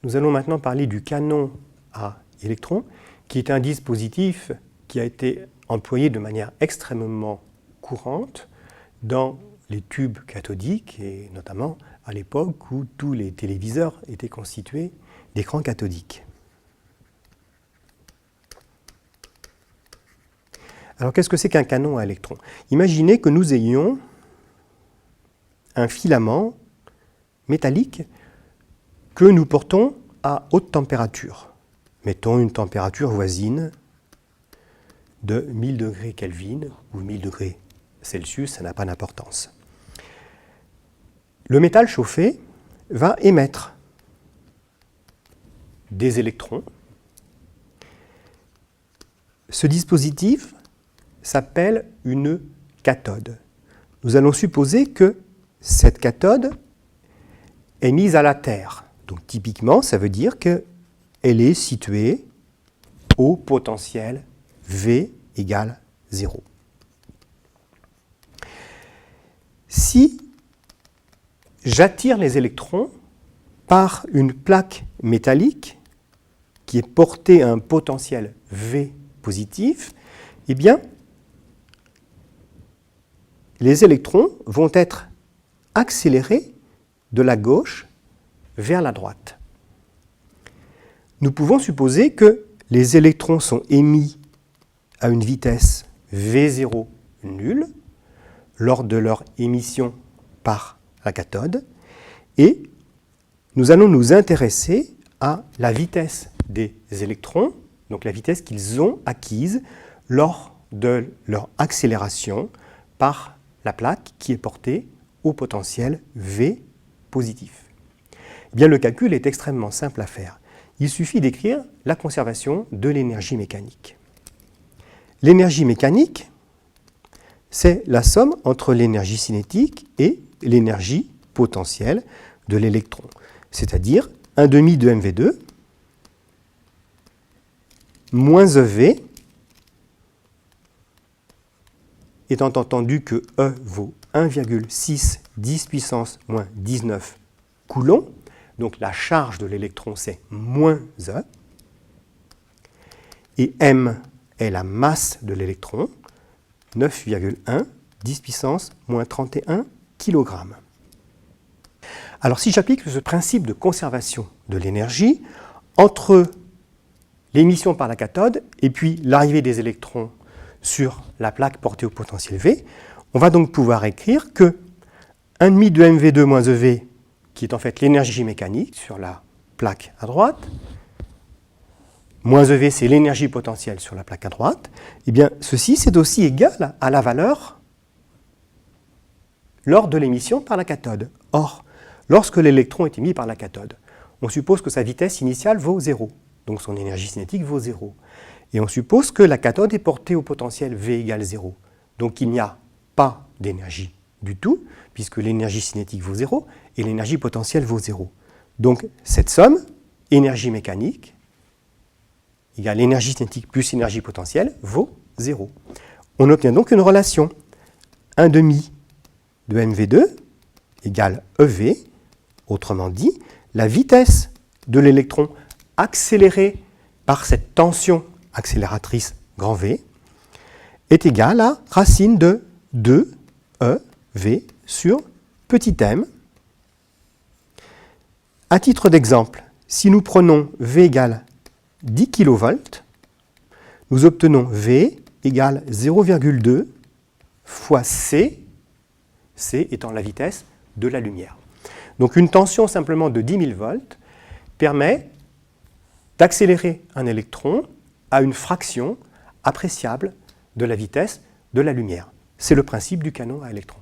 nous allons maintenant parler du canon à électrons, qui est un dispositif qui a été employé de manière extrêmement courante dans les tubes cathodiques, et notamment à l'époque où tous les téléviseurs étaient constitués d'écrans cathodiques. Alors qu'est-ce que c'est qu'un canon à électrons? Imaginez que nous ayons un filament métallique que nous portons à haute température. Mettons une température voisine de 1000 degrés Kelvin ou 1000 degrés Celsius, ça n'a pas d'importance. Le métal chauffé va émettre des électrons. Ce dispositif s'appelle une cathode. Nous allons supposer que cette cathode est mise à la Terre. Donc typiquement, ça veut dire qu'elle est située au potentiel V égale 0. Si j'attire les électrons par une plaque métallique qui est portée à un potentiel V positif, eh bien, les électrons vont être accélérés de la gauche vers la droite. Nous pouvons supposer que les électrons sont émis à une vitesse V0 nulle lors de leur émission par la cathode, et nous allons nous intéresser à la vitesse des électrons, donc la vitesse qu'ils ont acquise lors de leur accélération par la plaque qui est portée au potentiel V positif. Eh bien, le calcul est extrêmement simple à faire. Il suffit d'écrire la conservation de l'énergie mécanique. L'énergie mécanique, c'est la somme entre l'énergie cinétique et l'énergie potentielle de l'électron, c'est-à-dire 1/2 de mv2 moins EV, étant entendu que E vaut 1,6 10 puissance moins 19 coulombs, donc la charge de l'électron c'est moins E, et M est la masse de l'électron, 9,1 10 puissance moins 31 kg. Alors si j'applique ce principe de conservation de l'énergie entre l'émission par la cathode et puis l'arrivée des électrons sur la plaque portée au potentiel V, on va donc pouvoir écrire que 1/2 de mv2 moins EV, qui est en fait l'énergie mécanique sur la plaque à droite, moins EV, c'est l'énergie potentielle sur la plaque à droite, eh bien ceci c'est aussi égal à la valeur lors de l'émission par la cathode. Or, lorsque l'électron est émis par la cathode, on suppose que sa vitesse initiale vaut 0, donc son énergie cinétique vaut 0. Et on suppose que la cathode est portée au potentiel V égale 0. Donc il n'y a pas d'énergie du tout, puisque l'énergie cinétique vaut 0 et l'énergie potentielle vaut 0. Donc cette somme, énergie mécanique, égale énergie cinétique plus énergie potentielle, vaut 0. On obtient donc une relation 1/2 de mv2 égale EV, autrement dit, la vitesse de l'électron accélérée par cette tension accélératrice grand V est égale à racine de 2EV sur petit m. À titre d'exemple, si nous prenons V égale 10 kV, nous obtenons V égale 0,2 fois C, C étant la vitesse de la lumière. Donc une tension simplement de 10 000 volts permet d'accélérer un électron à une fraction appréciable de la vitesse de la lumière. C'est le principe du canon à électrons.